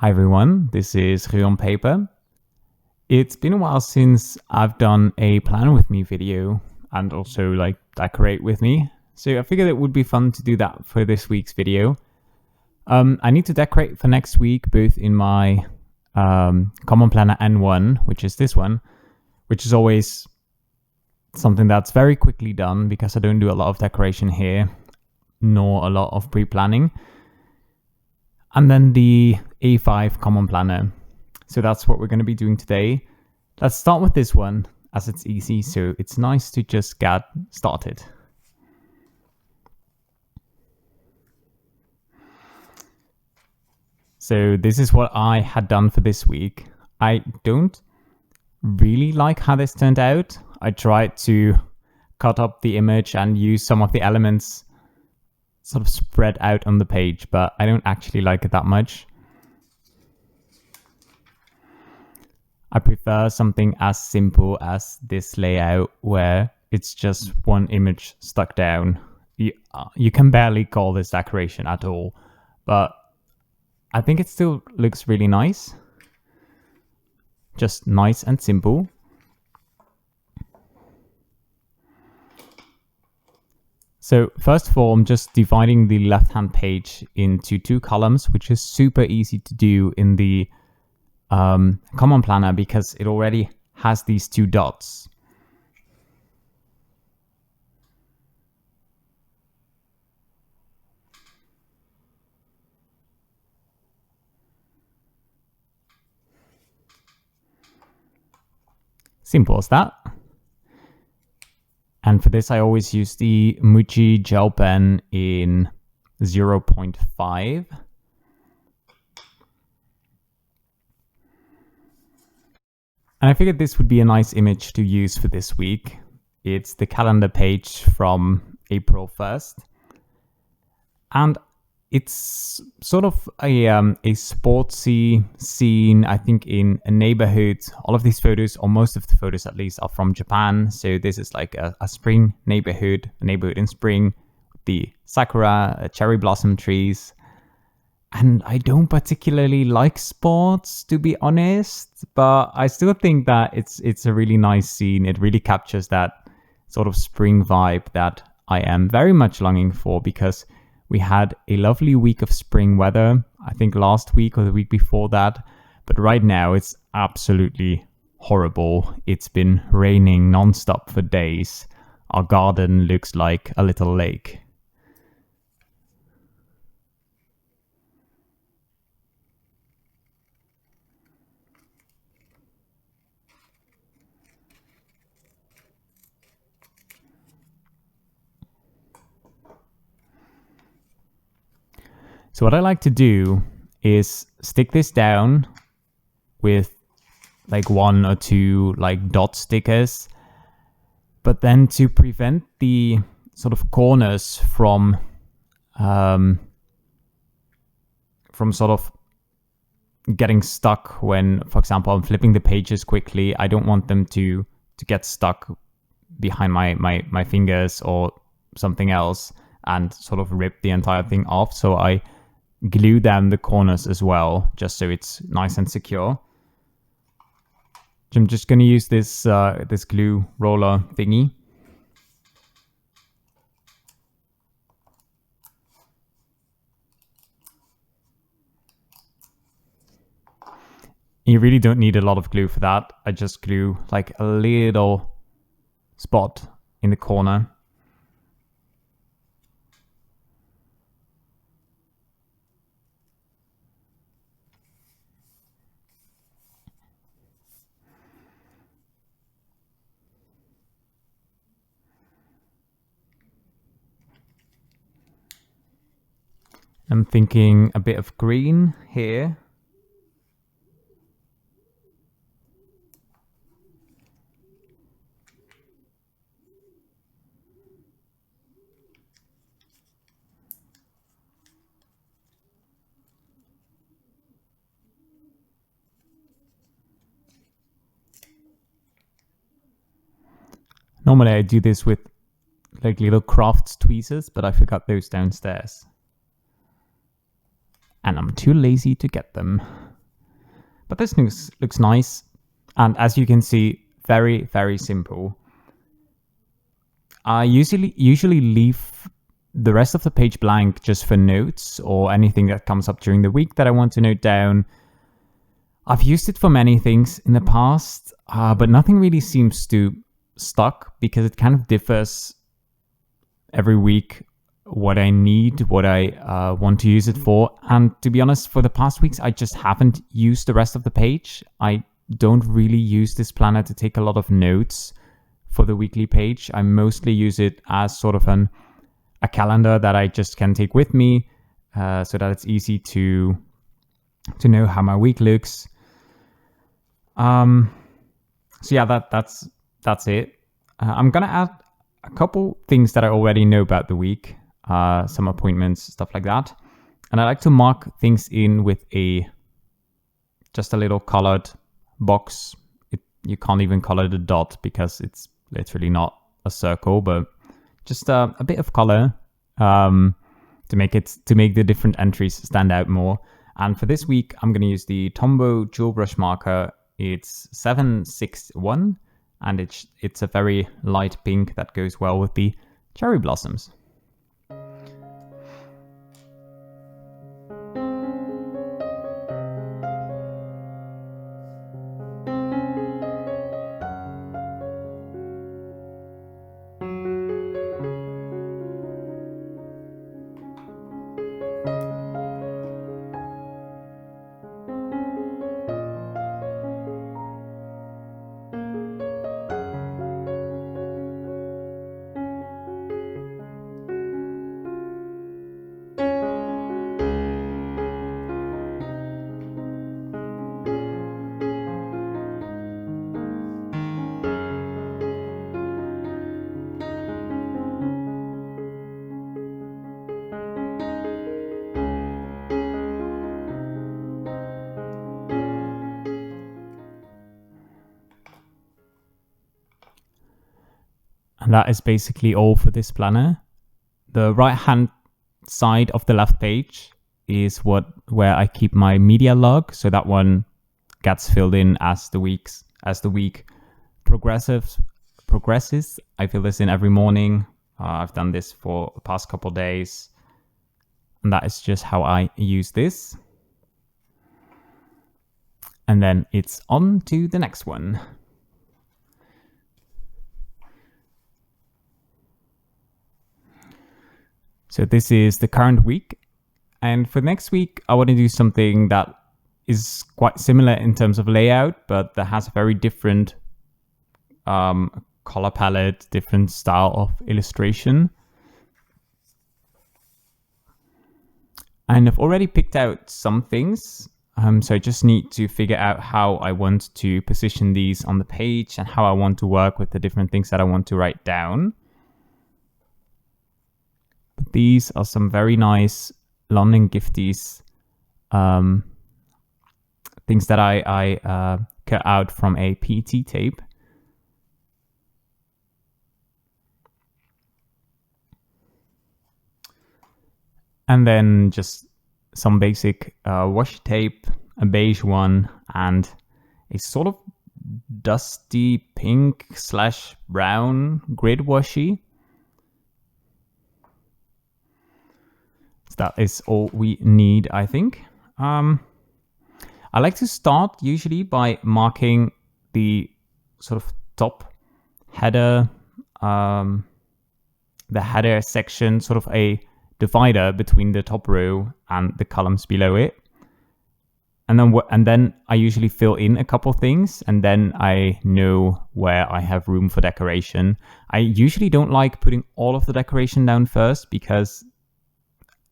Hi everyone, this is Rue on Paper. It's been a while since I've done a planner with me video and also like decorate with me. So I figured it would be fun to do that for this week's video. I need to decorate for next week, both in my Common Planner N1, which is this one, which is always something that's very quickly done because I don't do a lot of decoration here, nor a lot of pre-planning. And then the A5 Common Planner. So that's what we're going to be doing today. Let's start with this one as it's easy, so it's nice to just get started. So this is what I had done for this week. I don't really like how this turned out. I tried to cut up the image and use some of the elements sort of spread out on the page, but I don't actually like it that much. I prefer something as simple as this layout where it's just one image stuck down. You can barely call this decoration at all, but I think it still looks really nice. Just nice and simple. So first of all, I'm just dividing the left-hand page into two columns, which is super easy to do in the Common Planner because it already has these two dots. Simple as that. And for this, I always use the Muji gel pen in 0.5. And I figured this would be a nice image to use for this week. It's the calendar page from April 1st. And it's sort of a sportsy scene, I think, in a neighborhood. All of these photos, or most of the photos at least, are from Japan. So this is like a spring neighborhood, a neighborhood in spring, the sakura, cherry blossom trees. And I don't particularly like sports, to be honest, but I still think that it's a really nice scene. It really captures that sort of spring vibe that I am very much longing for, because we had a lovely week of spring weather, I think last week or the week before that. But right now it's absolutely horrible. It's been raining nonstop for days. Our garden looks like a little lake. So what I like to do is stick this down with like one or two like dot stickers, but then to prevent the sort of corners from sort of getting stuck when, for example, I'm flipping the pages quickly. I don't want them to get stuck behind my fingers or something else and sort of rip the entire thing off. So I glue down the corners as well, just so it's nice and secure. I'm just going to use this this glue roller thingy. You really don't need a lot of glue for that. I just glue like a little spot in the corner. I'm thinking a bit of green here. Normally I do this with like little crafts tweezers, but I forgot those downstairs. And I'm too lazy to get them. But this looks nice. And as you can see, very, very simple. I usually leave the rest of the page blank just for notes or anything that comes up during the week that I want to note down. I've used it for many things in the past, but nothing really seems to stuck because it kind of differs every week what I need, what I want to use it for. And to be honest, for the past weeks, I just haven't used the rest of the page. I don't really use this planner to take a lot of notes for the weekly page. I mostly use it as sort of a calendar that I just can take with me so that it's easy to know how my week looks. So yeah, that's it. I'm gonna add a couple things that I already know about the week, some appointments, stuff like that. And I like to mark things in with just a little colored box. You can't even color the dot because it's literally not a circle, but just a bit of color to make the different entries stand out more. And for this week, I'm going to use the Tombow Jewel Brush Marker. It's 761, and it's a very light pink that goes well with the cherry blossoms. And that is basically all for this planner. The right hand side of the left page is where I keep my media log. So that one gets filled in as the week progresses. I fill this in every morning. I've done this for the past couple days. And that is just how I use this. And then it's on to the next one. So this is the current week. And for next week, I want to do something that is quite similar in terms of layout, but that has a very different color palette, different style of illustration. And I've already picked out some things. So I just need to figure out how I want to position these on the page and how I want to work with the different things that I want to write down. But these are some very nice londongifties things that I cut out from a PET tape. And then just some basic washi tape, a beige one, and a sort of dusty pink / brown grid washi. So that is all we need, I think. I like to start usually by marking the sort of top header, the header section, sort of a divider between the top row and the columns below it. And then I usually fill in a couple things, and then I know where I have room for decoration. I usually don't like putting all of the decoration down first, because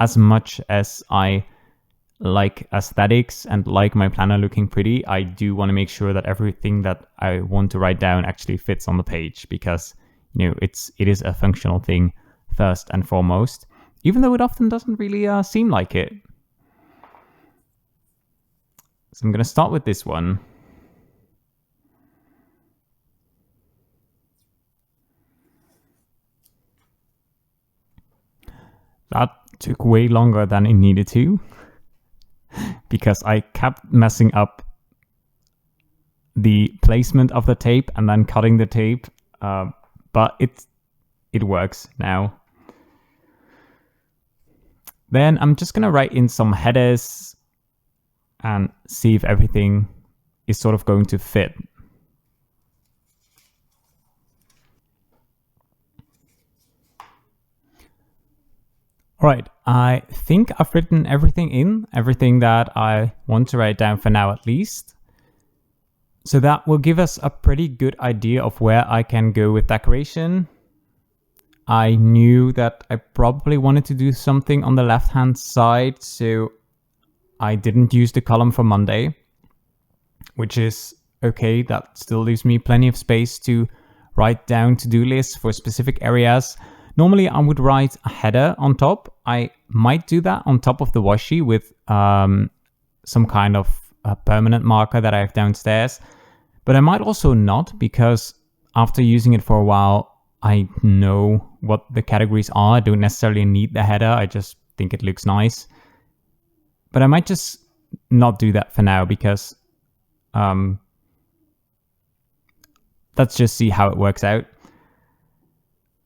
as much as I like aesthetics and like my planner looking pretty, I do want to make sure that everything that I want to write down actually fits on the page, because it is a functional thing first and foremost, even though it often doesn't really seem like it. So I'm going to start with this one. That took way longer than it needed to, because I kept messing up the placement of the tape and then cutting the tape, but it works now. Then I'm just going to write in some headers and see if everything is sort of going to fit. All right, I think I've written everything that I want to write down for now at least. So that will give us a pretty good idea of where I can go with decoration. I knew that I probably wanted to do something on the left-hand side, so I didn't use the column for Monday, which is okay. That still leaves me plenty of space to write down to-do lists for specific areas. Normally, I would write a header on top. I might do that on top of the washi with some kind of a permanent marker that I have downstairs. But I might also not, because after using it for a while, I know what the categories are. I don't necessarily need the header. I just think it looks nice. But I might just not do that for now, because let's just see how it works out.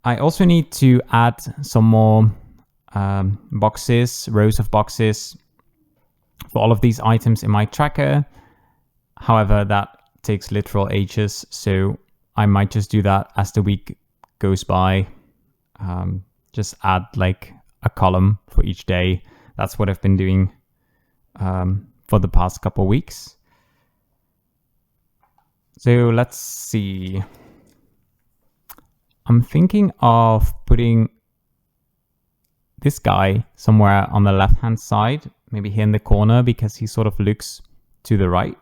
I also need to add some more rows of boxes for all of these items in my tracker. However, that takes literal ages, so I might just do that as the week goes by. Just add like a column for each day. That's what I've been doing for the past couple of weeks. So let's see. I'm thinking of putting this guy somewhere on the left-hand side, maybe here in the corner, because he sort of looks to the right.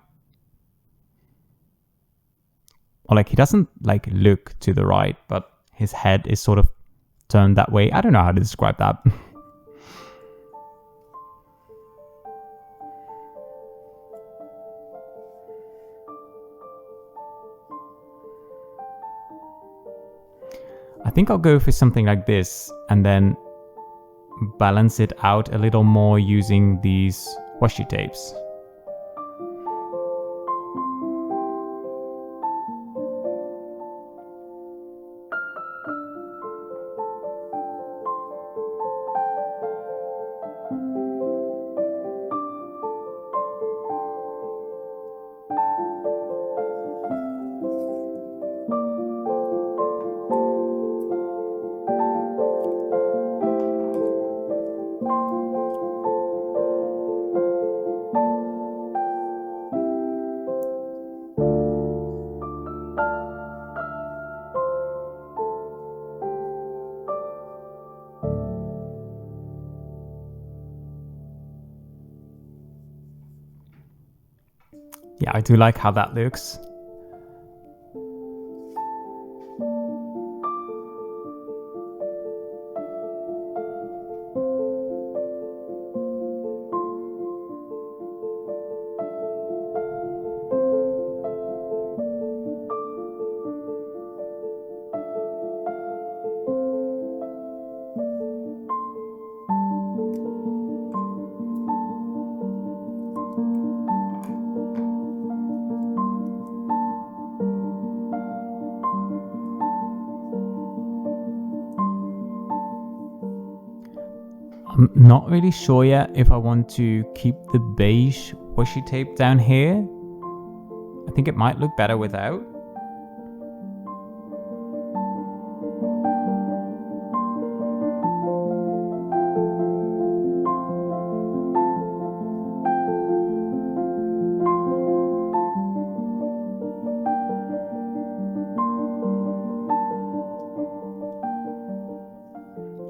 Or like, he doesn't like look to the right, but his head is sort of turned that way. I don't know how to describe that. I think I'll go for something like this and then balance it out a little more using these washi tapes. Yeah, I do like how that looks. I'm not really sure yet if I want to keep the beige washi tape down here. I think it might look better without.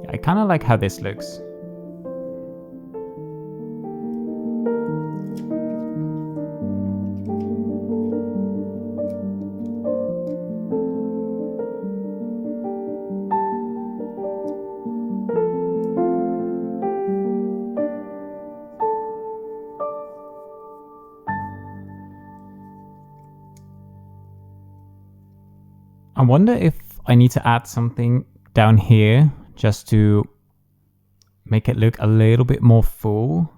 I kind of like how this looks. I wonder if I need to add something down here just to make it look a little bit more full,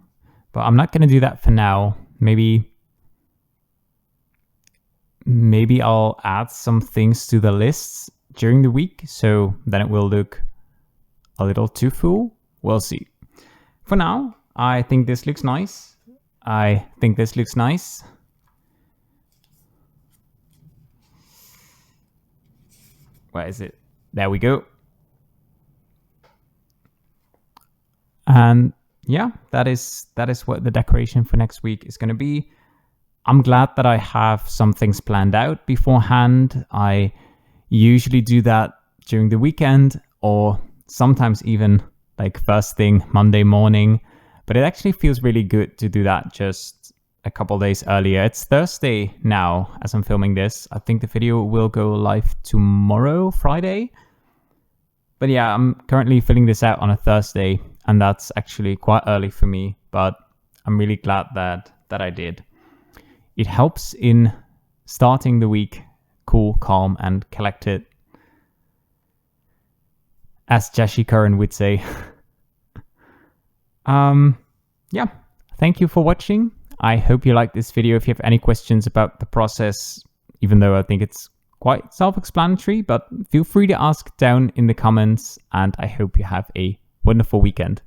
but I'm not going to do that for now. Maybe maybe I'll add some things to the lists during the week, so then it will look a little too full. We'll see. For now, I think this looks nice. Where is it? There we go. And yeah, that is what the decoration for next week is going to be. I'm glad that I have some things planned out beforehand. I usually do that during the weekend, or sometimes even like first thing Monday morning. But it actually feels really good to do that just a couple days earlier. It's Thursday now as I'm filming this. I think the video will go live tomorrow, Friday. But yeah, I'm currently filling this out on a Thursday, and that's actually quite early for me, but I'm really glad that I did. It helps in starting the week cool, calm, and collected, as Jashi Curran would say. Yeah, thank you for watching. I hope you liked this video. If you have any questions about the process, even though I think it's quite self-explanatory, but feel free to ask down in the comments, and I hope you have a wonderful weekend.